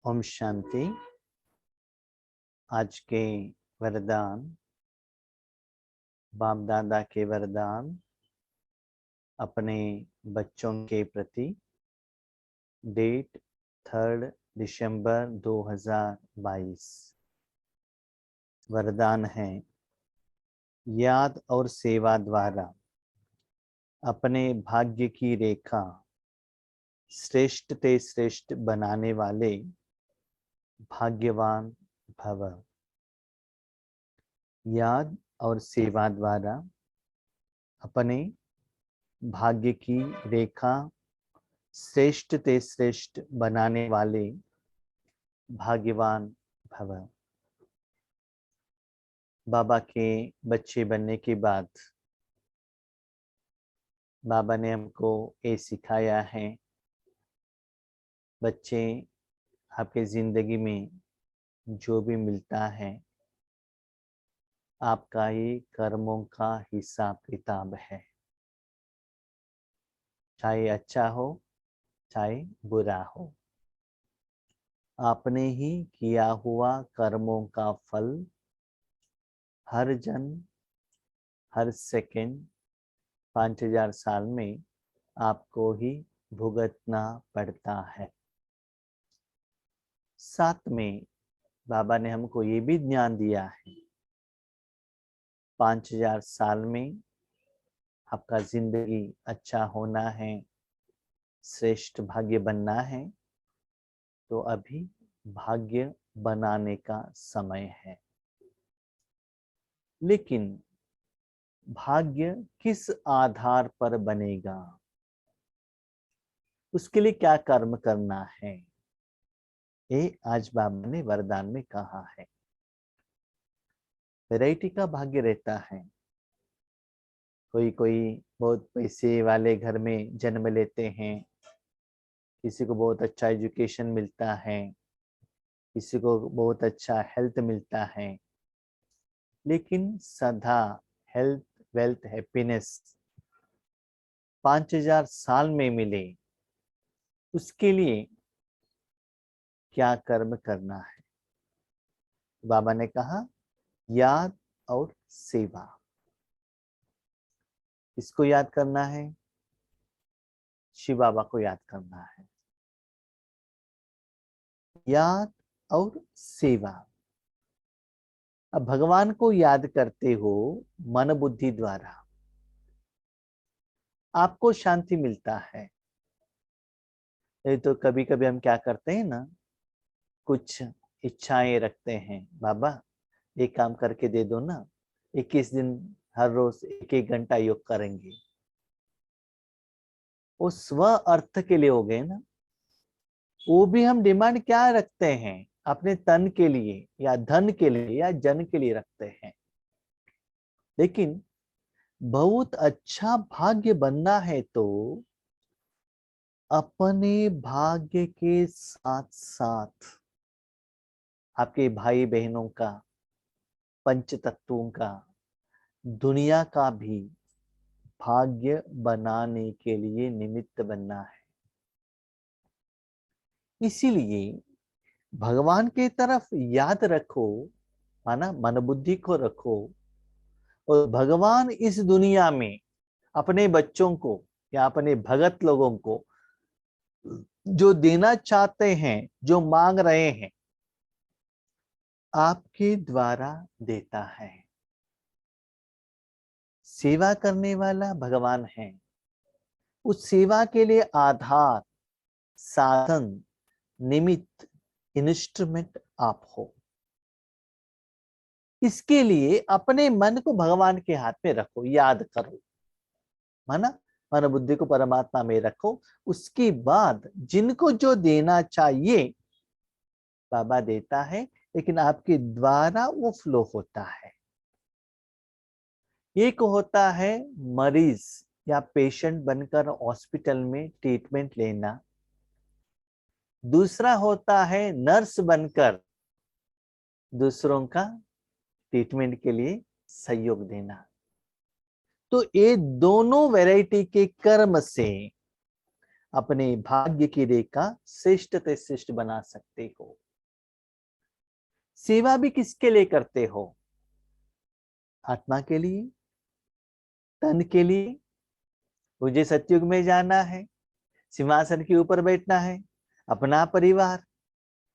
ओम शांति। आज के वरदान, बाप दादा के वरदान अपने बच्चों के प्रति। डेट 3 दिसंबर 2022। वरदान है, याद और सेवा द्वारा अपने भाग्य की रेखा श्रेष्ठ ते श्रेष्ठ बनाने वाले भाग्यवान भव। याद और सेवा द्वारा अपने भाग्य की रेखा श्रेष्ठ ते श्रेष्ठ बनाने वाले भाग्यवान भव। बाबा के बच्चे बनने के बाद बाबा ने हमको ये सिखाया है, बच्चे आपके जिंदगी में जो भी मिलता है आपका ही कर्मों का हिसाब किताब है। चाहे अच्छा हो चाहे बुरा हो, आपने ही किया हुआ कर्मों का फल हर जन्म हर सेकंड 5000 साल में आपको ही भुगतना पड़ता है। साथ में बाबा ने हमको ये भी ज्ञान दिया है, 5000 साल में आपका जिंदगी अच्छा होना है, श्रेष्ठ भाग्य बनना है, तो अभी भाग्य बनाने का समय है। लेकिन भाग्य किस आधार पर बनेगा, उसके लिए क्या कर्म करना है, ये आज बाबा ने वरदान में कहा है। वैरायटी का भाग्य रहता है। कोई कोई बहुत पैसे वाले घर में जन्म लेते हैं, किसी को बहुत अच्छा एजुकेशन मिलता है, किसी को बहुत अच्छा हेल्थ मिलता है। लेकिन सदा हेल्थ वेल्थ हैप्पीनेस 5000 साल में मिले, उसके लिए क्या कर्म करना है। बाबा ने कहा, याद और सेवा। इसको याद करना है, शिव बाबा को याद करना है। याद और सेवा। अब भगवान को याद करते हो मन बुद्धि द्वारा, आपको शांति मिलता है। नहीं तो कभी कभी हम क्या करते हैं ना, कुछ इच्छाएं रखते हैं, बाबा एक काम करके दे दो ना, 21 दिन हर रोज 1-1 घंटा योग करेंगे। वो स्व अर्थ के लिए हो गए ना। वो भी हम डिमांड क्या रखते हैं, अपने तन के लिए या धन के लिए या जन के लिए रखते हैं। लेकिन बहुत अच्छा भाग्य बनना है तो अपने भाग्य के साथ साथ आपके भाई बहनों का, पंच तत्वों का, दुनिया का भी भाग्य बनाने के लिए निमित्त बनना है। इसीलिए भगवान की तरफ याद रखो, माना मन बुद्धि को रखो, और भगवान इस दुनिया में अपने बच्चों को या अपने भगत लोगों को जो देना चाहते हैं, जो मांग रहे हैं, आपके द्वारा देता है। सेवा करने वाला भगवान है। उस सेवा के लिए आधार, साधन, निमित्त, इंस्ट्रूमेंट आप हो। इसके लिए अपने मन को भगवान के हाथ में रखो, याद करो, माना मन बुद्धि को परमात्मा में रखो। उसके बाद जिनको जो देना चाहिए बाबा देता है, लेकिन आपके द्वारा वो फ्लो होता है। एक होता है मरीज या पेशेंट बनकर हॉस्पिटल में ट्रीटमेंट लेना, दूसरा होता है नर्स बनकर दूसरों का ट्रीटमेंट के लिए सहयोग देना। तो ये दोनों वैरायटी के कर्म से अपने भाग्य की रेखा श्रेष्ठ से श्रेष्ठ बना सकते हो। सेवा भी किसके लिए करते हो? आत्मा के लिए, तन के लिए। मुझे सतयुग में जाना है, सिंहासन के ऊपर बैठना है, अपना परिवार,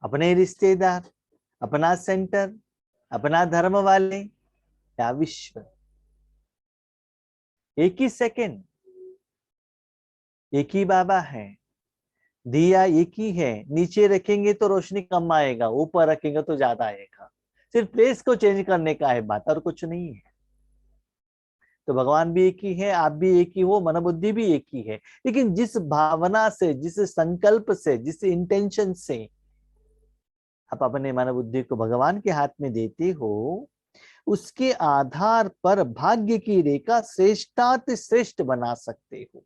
अपने रिश्तेदार, अपना सेंटर, अपना धर्म वाले या विश्व। एक ही सेकंड, एक ही बाबा है, दिया एक ही है। नीचे रखेंगे तो रोशनी कम आएगा, ऊपर रखेंगे तो ज्यादा आएगा। सिर्फ प्लेस को चेंज करने का है बात, और कुछ नहीं है। तो भगवान भी एक ही है, आप भी एक ही हो, मन बुद्धि भी एक ही है। लेकिन जिस भावना से, जिस संकल्प से, जिस इंटेंशन से आप अपने मन बुद्धि को भगवान के हाथ में देते हो, उसके आधार पर भाग्य की रेखा श्रेष्ठाति श्रेष्ठ बना सकते हो।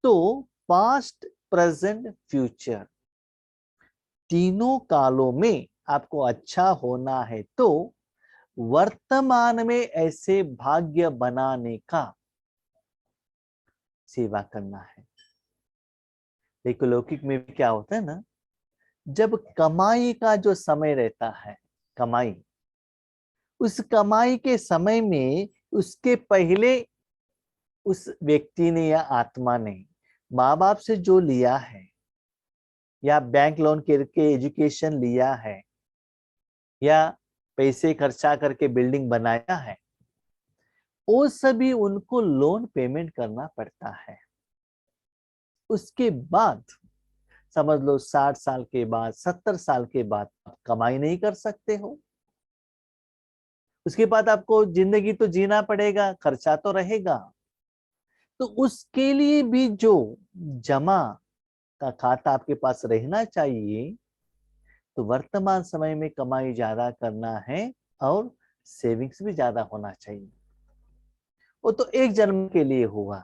तो पास्ट, प्रेजेंट, फ्यूचर तीनों कालों में आपको अच्छा होना है तो वर्तमान में ऐसे भाग्य बनाने का सेवा करना है। देखो लौकिक में भी क्या होता है ना, जब कमाई का जो समय रहता है, कमाई, उस कमाई के समय में उसके पहले उस व्यक्ति ने या आत्मा ने माँ बाप से जो लिया है, या बैंक लोन करके एजुकेशन लिया है, या पैसे खर्चा करके बिल्डिंग बनाया है, वो सभी उनको लोन पेमेंट करना पड़ता है। उसके बाद समझ लो 60 साल के बाद, 70 साल के बाद आप कमाई नहीं कर सकते हो। उसके बाद आपको जिंदगी तो जीना पड़ेगा, खर्चा तो रहेगा। तो उसके लिए भी जो जमा का खाता आपके पास रहना चाहिए, तो वर्तमान समय में कमाई ज्यादा करना है और सेविंग्स भी ज्यादा होना चाहिए। वो तो एक जन्म के लिए हुआ,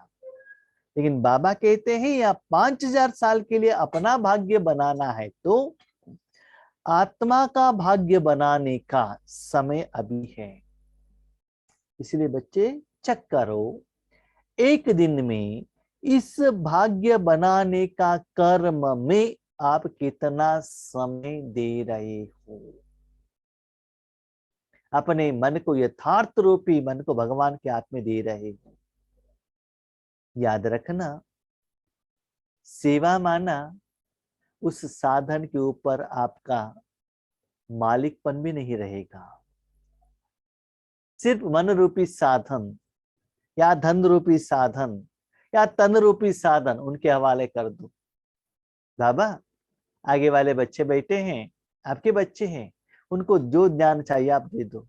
लेकिन बाबा कहते हैं या 5000 साल के लिए अपना भाग्य बनाना है तो आत्मा का भाग्य बनाने का समय अभी है। इसलिए बच्चे चेक करो, एक दिन में इस भाग्य बनाने का कर्म में आप कितना समय दे रहे हो। अपने मन को, यथार्थ रूपी मन को भगवान के हाथ में दे रहे हो। याद रखना, सेवा माना उस साधन के ऊपर आपका मालिकपन भी नहीं रहेगा। सिर्फ मन रूपी साधन या धन रूपी साधन या तन रूपी साधन उनके हवाले कर दो। बाबा, आगे वाले बच्चे बैठे हैं, आपके बच्चे हैं, उनको जो ज्ञान चाहिए आप दे दो।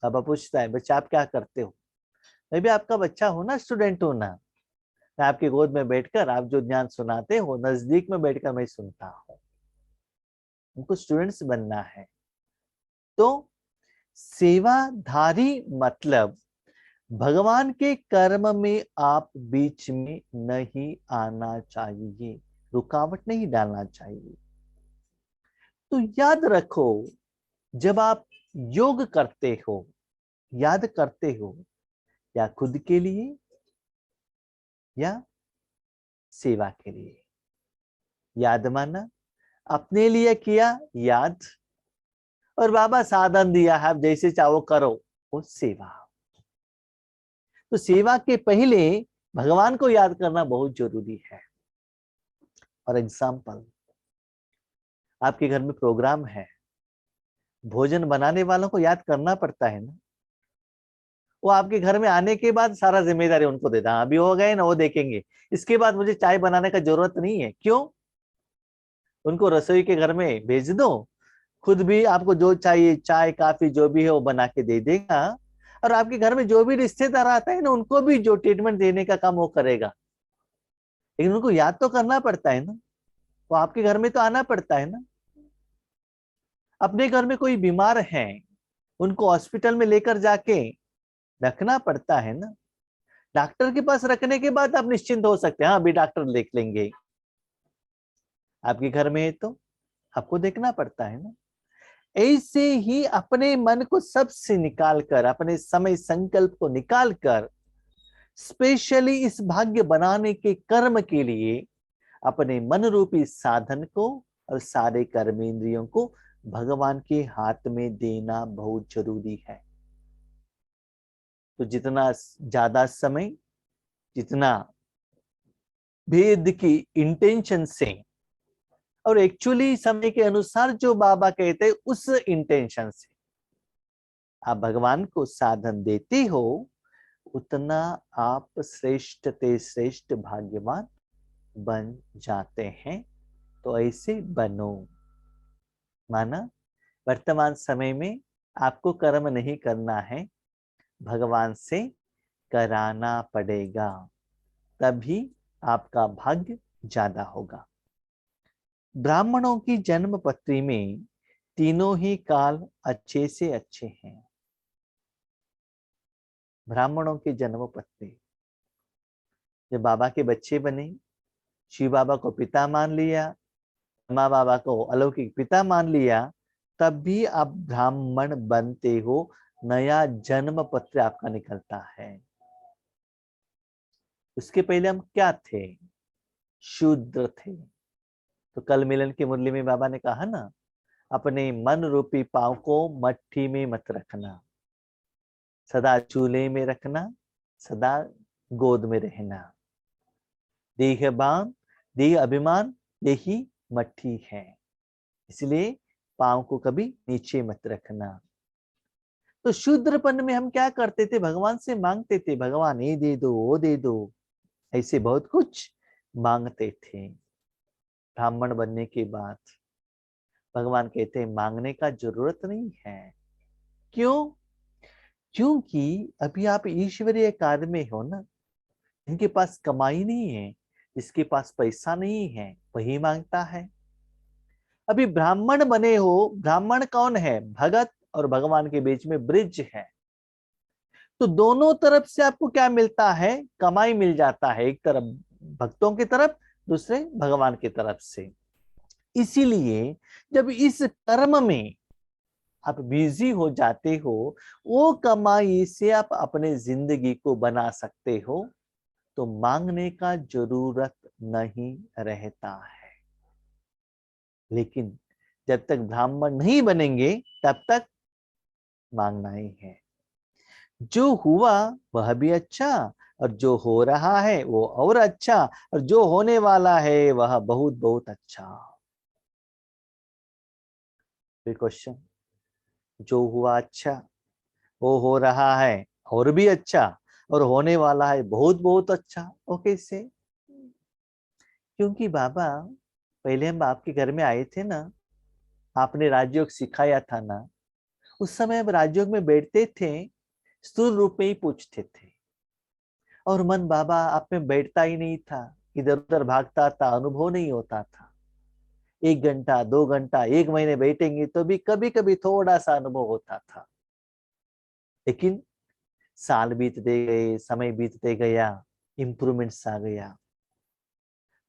बाबा पूछता है, बच्चा आप क्या करते हो? मैं भी आपका बच्चा हूं ना, स्टूडेंट हूं ना। मैं आपकी गोद में बैठकर आप जो ज्ञान सुनाते हो, नजदीक में बैठकर मैं सुनता हूँ। उनको स्टूडेंट्स बनना है। तो सेवाधारी मतलब भगवान के कर्म में आप बीच में नहीं आना चाहिए, रुकावट नहीं डालना चाहिए। तो याद रखो, जब आप योग करते हो, याद करते हो, या खुद के लिए या सेवा के लिए। याद माना, अपने लिए किया याद, और बाबा साधन दिया है, आप जैसे चाहो करो, वो सेवा। तो सेवा के पहले भगवान को याद करना बहुत जरूरी है। और एग्जाम्पल, आपके घर में प्रोग्राम है, भोजन बनाने वालों को याद करना पड़ता है ना। वो आपके घर में आने के बाद सारा जिम्मेदारी उनको देता, अभी हो गए ना, वो देखेंगे, इसके बाद मुझे चाय बनाने का जरूरत नहीं है। क्यों? उनको रसोई के घर में भेज दो, खुद भी आपको जो चाहिए, चाय काफी जो भी है वो बना के दे देगा। और आपके घर में जो भी रिश्तेदार आता है ना, उनको भी जो ट्रीटमेंट देने का काम वो करेगा। लेकिन उनको याद तो करना पड़ता है ना, वो आपके घर में तो आना पड़ता है ना। अपने घर में कोई बीमार है, उनको हॉस्पिटल में लेकर जाके रखना पड़ता है ना। डॉक्टर के पास रखने के बाद आप निश्चिंत हो सकते हैं, हाँ अभी डॉक्टर देख लेंगे। आपके घर में है तो आपको देखना पड़ता है ना। ऐसे ही अपने मन को सबसे निकाल कर, अपने समय संकल्प को निकाल कर स्पेशली इस भाग्य बनाने के कर्म के लिए अपने मन रूपी साधन को और सारे कर्मेंद्रियों को भगवान के हाथ में देना बहुत जरूरी है। तो जितना ज्यादा समय, जितना भेद की इंटेंशन से और एक्चुअली समय के अनुसार जो बाबा कहते हैं उस इंटेंशन से आप भगवान को साधन देते हो, उतना आप श्रेष्ठ ते श्रेष्ठ भाग्यवान बन जाते हैं। तो ऐसे बनो। माना वर्तमान समय में आपको कर्म नहीं करना है, भगवान से कराना पड़ेगा, तभी आपका भाग्य ज्यादा होगा। ब्राह्मणों की जन्म पत्री में तीनों ही काल अच्छे से अच्छे हैं। ब्राह्मणों की जन्म पत्री, जब बाबा के बच्चे बने, शिव बाबा को पिता मान लिया, माँ बाबा को अलौकिक पिता मान लिया, तब भी आप ब्राह्मण बनते हो, नया जन्म पत्र आपका निकलता है। उसके पहले हम क्या थे? शूद्र थे। तो कल मिलन की मुरली में बाबा ने कहा ना, अपने मन रूपी पांव को मट्टी में मत रखना, सदा चूल्हे में रखना, सदा गोद में रहना। देहबान, देह अभिमान यही मट्टी है, इसलिए पांव को कभी नीचे मत रखना। तो शूद्रपन में हम क्या करते थे? भगवान से मांगते थे, भगवान ये दे दो, वो दे दो, ऐसे बहुत कुछ मांगते थे। ब्राह्मण बनने के बाद भगवान कहते हैं मांगने का जरूरत नहीं है। क्यों? क्योंकि अभी आप ईश्वरीय कार्य में हो ना। इनके पास कमाई नहीं है, इसके पास पैसा नहीं है, वही मांगता है। अभी ब्राह्मण बने हो, ब्राह्मण कौन है? भगत और भगवान के बीच में ब्रिज है। तो दोनों तरफ से आपको क्या मिलता है? कमाई मिल जाता है, एक तरफ भक्तों की तरफ, दूसरे भगवान की तरफ से। इसीलिए जब इस कर्म में आप बिजी हो जाते हो, वो कमाई से आप अपने जिंदगी को बना सकते हो, तो मांगने का जरूरत नहीं रहता है। लेकिन जब तक ब्राह्मण नहीं बनेंगे तब तक मांगना ही है। जो हुआ वह भी अच्छा, और जो हो रहा है वो और अच्छा, और जो होने वाला है वह बहुत बहुत अच्छा। क्वेश्चन, जो हुआ अच्छा, वो हो रहा है और भी अच्छा, और होने वाला है बहुत बहुत अच्छा। वो कैसे? क्योंकि बाबा पहले हम आपके घर में आए थे ना, आपने राजयोग सिखाया था ना, उस समय हम राजयोग में बैठते थे, स्थूल रूप में ही पूछते थे, और मन बाबा आप में बैठता ही नहीं था, इधर उधर भागता था, अनुभव नहीं होता था। 1 घंटा 2 घंटा 1 महीने बैठेंगे तो भी कभी कभी थोड़ा सा अनुभव होता था। लेकिन साल बीतते गए, समय बीतते गया, इंप्रूवमेंट्स आ गया।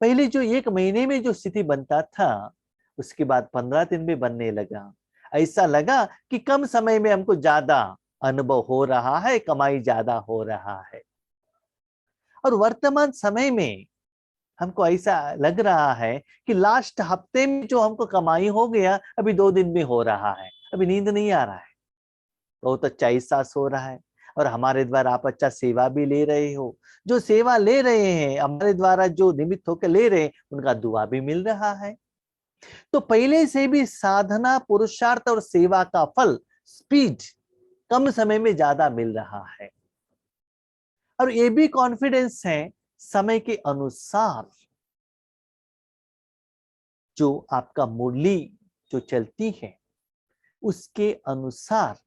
पहले जो 1 महीने में जो स्थिति बनता था, उसके बाद 15 दिन में बनने लगा। ऐसा लगा कि कम समय में हमको ज्यादा अनुभव हो रहा है, कमाई ज्यादा हो रहा है। और वर्तमान समय में हमको ऐसा लग रहा है कि लास्ट हफ्ते में जो हमको कमाई हो गया, अभी 2 दिन में हो रहा है, अभी नींद नहीं आ रहा है, बहुत अच्छा एहसास हो रहा है। और हमारे द्वारा आप अच्छा सेवा भी ले रहे हो, जो सेवा ले रहे हैं हमारे द्वारा, जो निमित्त होकर ले रहे हैं, उनका दुआ भी मिल रहा है। तो पहले से भी साधना, पुरुषार्थ और सेवा का फल, स्पीड, कम समय में ज्यादा मिल रहा है। और ये भी कॉन्फिडेंस है, समय के अनुसार जो आपका मुरली जो चलती है, उसके अनुसार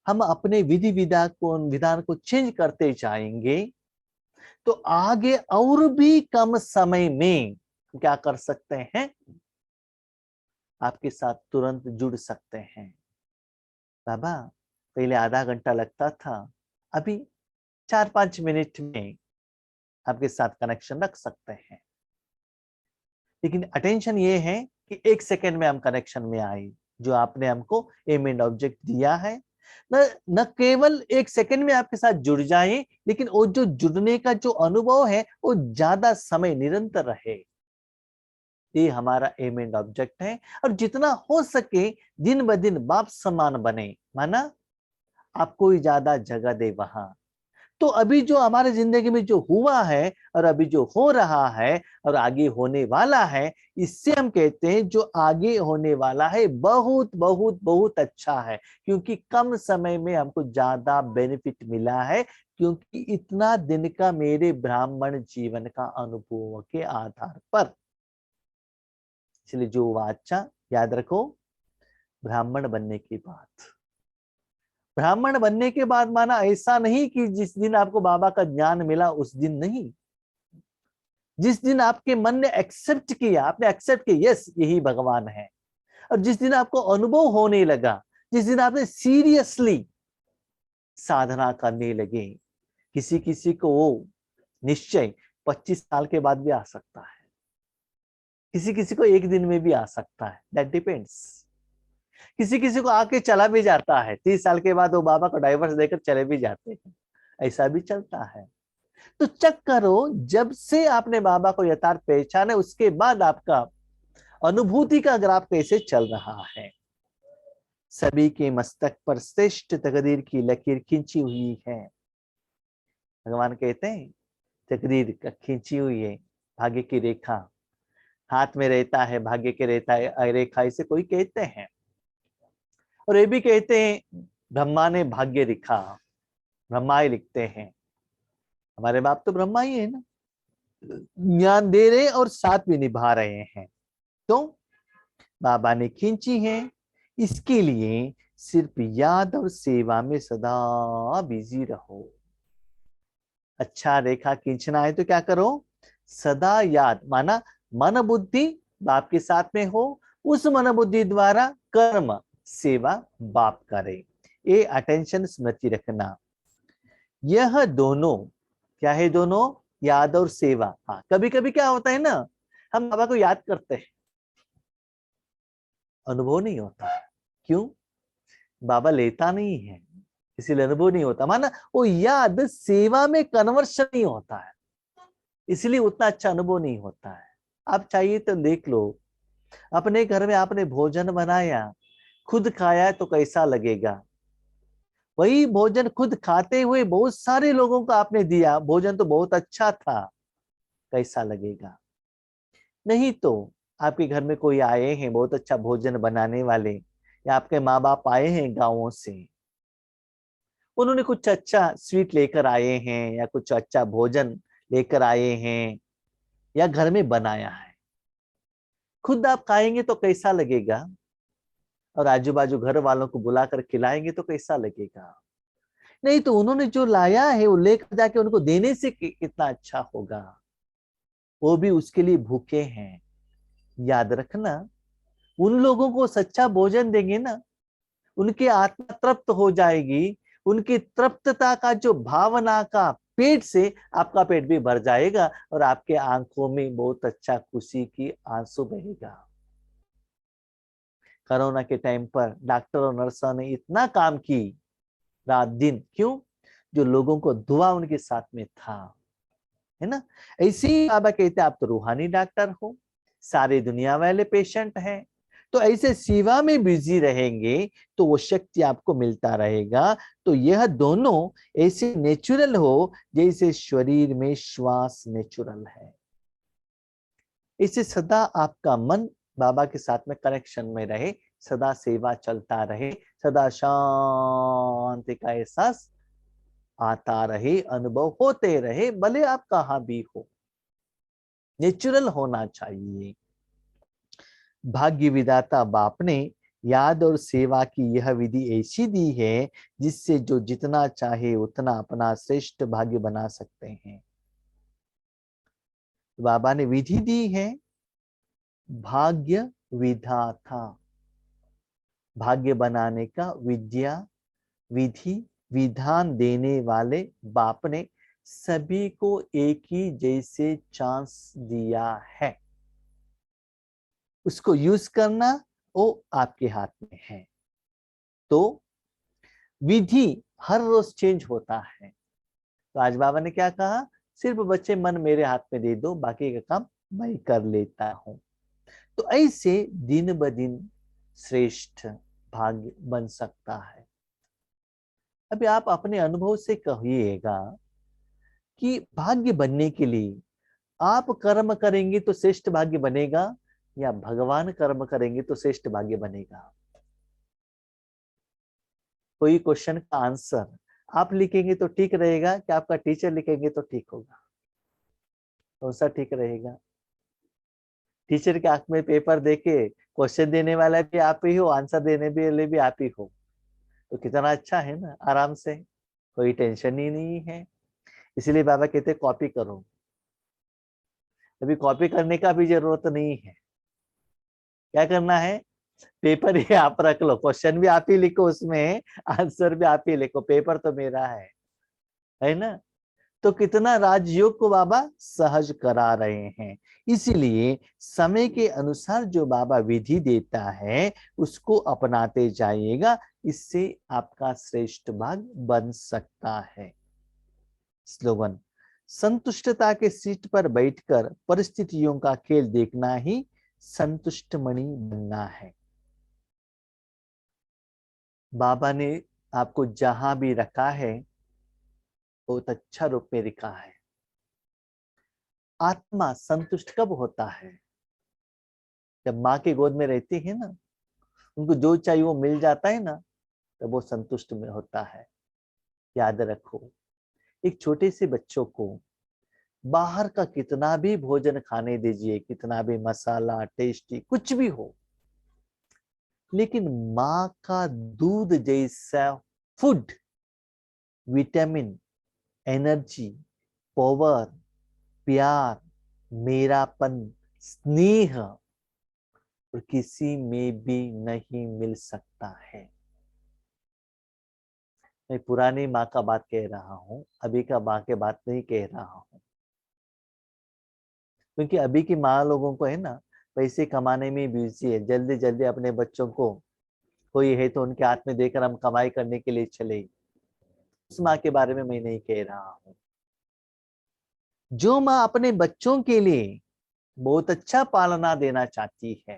हम अपने विधान को चेंज करते जाएंगे, तो आगे और भी कम समय में क्या कर सकते हैं? आपके साथ तुरंत जुड़ सकते हैं। बाबा पहले आधा घंटा लगता था, अभी 4-5 मिनट में आपके साथ कनेक्शन रख सकते हैं। लेकिन अटेंशन ये है कि 1 सेकेंड में हम कनेक्शन में आए। जो आपने हमको एम एंड ऑब्जेक्ट दिया है, न न केवल एक सेकंड में आपके साथ जुड़ जाए, लेकिन वो जो जुड़ने का जो अनुभव है वो ज्यादा समय निरंतर रहे। ये हमारा एम एंड ऑब्जेक्ट है। और जितना हो सके दिन ब दिन बाप समान बने, माना आपको ही ज्यादा जगह दे वहां। तो अभी जो हमारे जिंदगी में जो हुआ है और अभी जो हो रहा है और आगे होने वाला है, इससे हम कहते हैं जो आगे होने वाला है बहुत बहुत बहुत अच्छा है, क्योंकि कम समय में हमको ज्यादा बेनिफिट मिला है, क्योंकि इतना दिन का मेरे ब्राह्मण जीवन का अनुभव के आधार पर। इसलिए जो वाचा याद रखो, ब्राह्मण बनने की बात, ब्राह्मण बनने के बाद माना ऐसा नहीं कि जिस दिन आपको बाबा का ज्ञान मिला उस दिन नहीं, जिस दिन आपके मन ने एक्सेप्ट किया, आपने एक्सेप्ट किया यस यही भगवान है, और जिस दिन आपको अनुभव होने लगा, जिस दिन आपने सीरियसली साधना करने लगे। किसी किसी को वो निश्चय 25 साल के बाद भी आ सकता है, किसी किसी को एक दिन में भी आ सकता है, दैट डिपेंड्स। किसी किसी को आके चला भी जाता है, 30 साल के बाद वो बाबा को डाइवर्स देकर चले भी जाते हैं, ऐसा भी चलता है। तो चेक करो, जब से आपने बाबा को यथार्थ पहचाना उसके बाद आपका अनुभूति का ग्राफ कैसे चल रहा है। सभी के मस्तक पर श्रेष्ठ तकदीर की लकीर खींची हुई है। भगवान कहते हैं तकदीर खींची हुई है, भाग्य की रेखा हाथ में रहता है, भाग्य के रहता है रेखा, इसे कोई कहते हैं। और ये भी कहते हैं ब्रह्मा ने भाग्य लिखा, ब्रह्मा ही लिखते हैं। हमारे बाप तो ब्रह्मा ही है ना, ज्ञान दे रहे और साथ भी निभा रहे हैं। तो बाबा ने खींची है, इसके लिए सिर्फ याद और सेवा में सदा बिजी रहो। अच्छा रेखा खींचना है तो क्या करो, सदा याद, माना मन बुद्धि बाप के साथ में हो, उस मन बुद्धि द्वारा कर्म सेवा बाप करे। ये अटेंशन स्मृति रखना। यह दोनों क्या है, दोनों याद और सेवा। हाँ कभी कभी क्या होता है ना, हम बाबा को याद करते हैं, अनुभव नहीं होता है। क्यों? बाबा लेता नहीं है, इसीलिए अनुभव नहीं होता। माना वो याद सेवा में कन्वर्शन नहीं होता है, इसलिए उतना अच्छा अनुभव नहीं होता है। आप चाहिए तो देख लो, अपने घर में आपने भोजन बनाया, खुद खाया तो कैसा लगेगा? वही भोजन खुद खाते हुए बहुत सारे लोगों को आपने दिया, भोजन तो बहुत अच्छा था, कैसा लगेगा? नहीं तो आपके घर में कोई आए हैं बहुत अच्छा भोजन बनाने वाले, या आपके माँ बाप आए हैं गांवों से, उन्होंने कुछ अच्छा स्वीट लेकर आए हैं या कुछ अच्छा भोजन लेकर आए हैं या घर में बनाया है, खुद आप खाएंगे तो कैसा लगेगा? और आजू बाजू घर वालों को बुलाकर खिलाएंगे तो कैसा लगेगा? नहीं तो उन्होंने जो लाया है वो लेकर जाके उनको देने से कितना अच्छा होगा। वो भी उसके लिए भूखे हैं। याद रखना, उन लोगों को सच्चा भोजन देंगे ना, उनकी आत्मा तृप्त हो जाएगी, उनकी तृप्तता का जो भावना का पेट से आपका पेट भी भर जाएगा और आपके आंखों में बहुत अच्छा खुशी की आंसू बहेगा। कोरोना के टाइम पर डॉक्टर और नर्सों ने इतना काम की रात दिन, क्यों? जो लोगों को दुआ उनके साथ में था, है ना। ऐसे ही बाबा कहते हैं आप तो रूहानी डॉक्टर हो, सारी दुनिया वाले पेशेंट हैं, तो ऐसे सेवा में बिजी रहेंगे तो वो शक्ति आपको मिलता रहेगा। तो यह दोनों ऐसे नेचुरल हो जैसे शरीर में श्वास नेचुरल है। इसे सदा आपका मन बाबा के साथ में कनेक्शन में रहे, सदा सेवा चलता रहे, सदा शांति का एहसास आता रहे, अनुभव होते रहे, भले आप कहाँ भी हो, नेचुरल होना चाहिए। भाग्य विधाता बाप ने याद और सेवा की यह विधि ऐसी दी है जिससे जो जितना चाहे उतना अपना श्रेष्ठ भाग्य बना सकते हैं। बाबा ने विधि दी है, भाग्य विधाता, भाग्य बनाने का विद्या विधि विधान देने वाले बाप ने सभी को एक ही जैसे चांस दिया है, उसको यूज करना वो आपके हाथ में है। तो विधि हर रोज चेंज होता है। तो आज बाबा ने क्या कहा, सिर्फ बच्चे मन मेरे हाथ में दे दो, बाकी का काम मैं कर लेता हूं। तो ऐसे दिन ब दिन श्रेष्ठ भाग्य बन सकता है। अभी आप अपने अनुभव से कहिएगा कि भाग्य बनने के लिए आप कर्म करेंगे तो श्रेष्ठ भाग्य बनेगा, या भगवान कर्म करेंगे तो श्रेष्ठ भाग्य बनेगा। कोई क्वेश्चन का आंसर आप लिखेंगे तो ठीक रहेगा, कि आपका टीचर लिखेंगे तो ठीक होगा? कौन सा ठीक रहेगा? टीचर के आंख में पेपर देके क्वेश्चन देने वाला भी आप ही हो, आंसर देने वाले भी आप ही हो, तो कितना अच्छा है ना, आराम से, कोई टेंशन ही नहीं है। इसलिए बाबा कहते कॉपी करो। अभी कॉपी करने का भी जरूरत नहीं है। क्या करना है, पेपर ही आप रख लो, क्वेश्चन भी आप ही लिखो, उसमें आंसर भी आप ही लिखो, पेपर तो मेरा है ना। तो कितना राजयोग को बाबा सहज करा रहे हैं। इसीलिए समय के अनुसार जो बाबा विधि देता है उसको अपनाते जाइएगा, इससे आपका श्रेष्ठ भाग बन सकता है। स्लोगन, संतुष्टता के सीट पर बैठकर परिस्थितियों का खेल देखना ही संतुष्ट मणि बनना है। बाबा ने आपको जहां भी रखा है बहुत अच्छा रूप में रखा है। आत्मा संतुष्ट कब होता है, जब माँ के गोद में रहती है ना, उनको जो चाहिए वो मिल जाता है ना, तब वो संतुष्ट में होता है। याद रखो, एक छोटे से बच्चों को बाहर का कितना भी भोजन खाने दीजिए, कितना भी मसाला टेस्टी कुछ भी हो, लेकिन माँ का दूध जैसा फूड, विटामिन, एनर्जी, पावर, प्यार, मेरापन, स्नेह और किसी में भी नहीं मिल सकता है। मैं पुरानी माँ का बात कह रहा हूँ, अभी का माँ के बात नहीं कह रहा हूँ। क्योंकि अभी की माँ लोगों को है ना, पैसे कमाने में बिजी है, जल्दी जल्दी अपने बच्चों को कोई है तो उनके हाथ में देकर हम कमाई करने के लिए चले। उस माँ के बारे में मैं नहीं कह रहा हूँ। जो माँ अपने बच्चों के लिए बहुत अच्छा पालना देना चाहती है,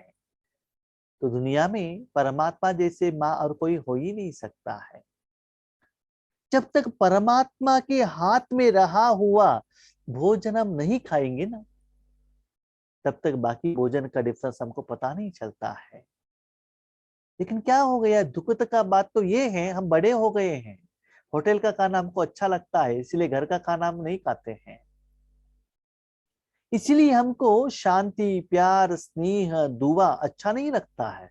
तो दुनिया में परमात्मा जैसे माँ और कोई हो ही नहीं सकता है। जब तक परमात्मा के हाथ में रहा हुआ भोजन हम नहीं खाएंगे ना, तब तक बाकी भोजन का डिफरेंस हमको पता नहीं चलता है। लेकिन क्या हो गया, दुखद का बात तो ये है, हम बड़े हो गए हैं, होटल का खाना हमको अच्छा लगता है, इसलिए घर का खाना हम नहीं खाते हैं। इसलिए हमको शांति, प्यार, स्नेह, दुआ अच्छा नहीं लगता है।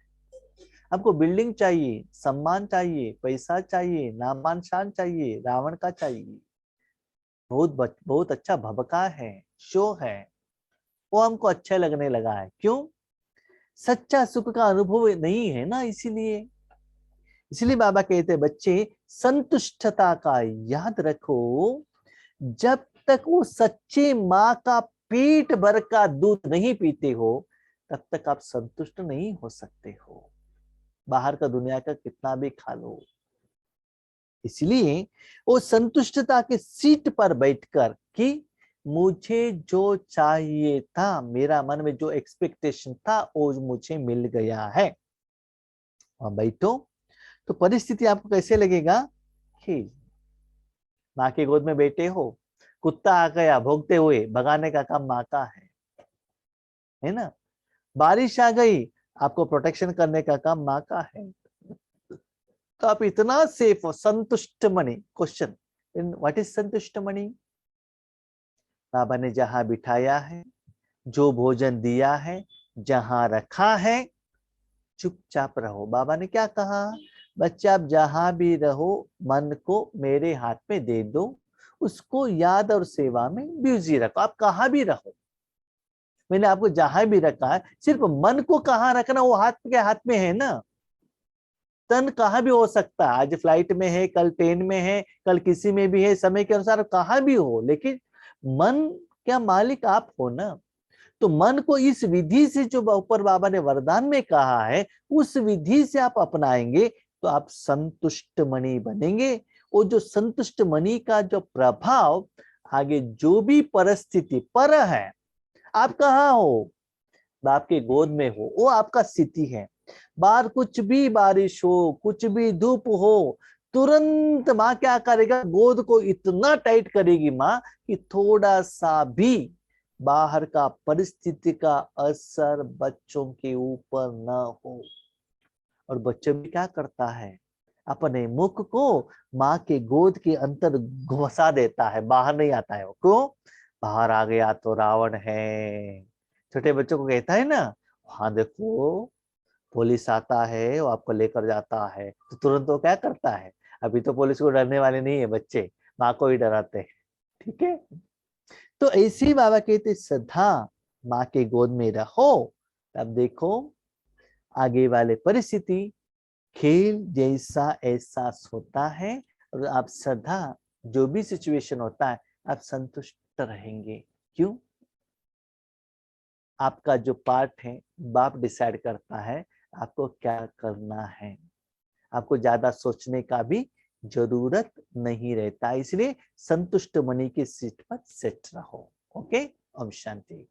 हमको बिल्डिंग चाहिए, सम्मान चाहिए, पैसा चाहिए, नामान शान चाहिए, रावण का चाहिए, बहुत अच्छा भबका है, शो है, वो हमको अच्छा लगने लगा है। क्यों? सच्चा सुख का अनुभव नहीं है ना, इसलिए बाबा कहते बच्चे संतुष्टता का याद रखो। जब तक वो सच्चे माँ का पेट भर का दूध नहीं पीते हो, तब तक आप संतुष्ट नहीं हो सकते हो, बाहर का दुनिया का कितना भी खा लो। इसलिए वो संतुष्टता के सीट पर बैठकर कि मुझे जो चाहिए था, मेरा मन में जो एक्सपेक्टेशन था वो मुझे मिल गया है, वहां बैठो। तो परिस्थिति आपको कैसे लगेगा कि माँ के गोद में बैठे हो, कुत्ता आ गया भोगते हुए, भगाने का काम माँ का है ना। बारिश आ गई, आपको प्रोटेक्शन करने का काम माँ का है। तो आप इतना सेफ हो। संतुष्ट मणि, क्वेश्चन, व्हाट इज संतुष्ट मणि? बाबा ने जहां बिठाया है, जो भोजन दिया है, जहां रखा है, चुपचाप रहो। बाबा ने क्या कहा, बच्चे आप जहां भी रहो, मन को मेरे हाथ में दे दो, उसको याद और सेवा में बिजी रखो। आप कहाँ भी रहो, मैंने आपको जहां भी रखा है, सिर्फ मन को कहाँ रखना, वो हाथ के हाथ में है ना। तन कहाँ भी हो सकता है, आज फ्लाइट में है, कल ट्रेन में है, कल किसी में भी है, समय के अनुसार कहाँ भी हो, लेकिन मन क्या मालिक आप हो ना। तो मन को इस विधि से जो ऊपर बाबा ने वरदान में कहा है, उस विधि से आप अपनाएंगे तो आप संतुष्ट मणि बनेंगे। और जो संतुष्ट मणि का जो प्रभाव आगे जो भी परिस्थिति पर है, आप कहाँ हो, बाप के गोद में हो, वो आपका स्थिति है। बाहर कुछ भी बारिश हो, कुछ भी धूप हो, तुरंत माँ क्या करेगा, गोद को इतना टाइट करेगी माँ कि थोड़ा सा भी बाहर का परिस्थिति का असर बच्चों के ऊपर न हो। और बच्चा भी क्या करता है, अपने मुख को माँ के गोद के अंदर घुसा देता है, बाहर नहीं आता है वो। क्यों, बाहर आ गया तो रावण है। छोटे बच्चों को कहता है ना, हाँ देखो पुलिस आता है, वो आपको लेकर जाता है, तो तुरंत वो क्या करता है। अभी तो पुलिस को डरने वाले नहीं है बच्चे, माँ को ही डराते हैं। ठीक है, तो ऐसे ही बाबा कहते सदा माँ के गोद में रहो। अब देखो आगे वाले परिस्थिति खेल जैसा एहसास होता है, और आप सदा जो भी सिचुएशन होता है आप संतुष्ट रहेंगे। क्यों, आपका जो पार्ट है बाप डिसाइड करता है आपको क्या करना है। आपको ज्यादा सोचने का भी जरूरत नहीं रहता, इसलिए संतुष्ट मनी की सीट पर सेट रहो। ओके, ओम शांति।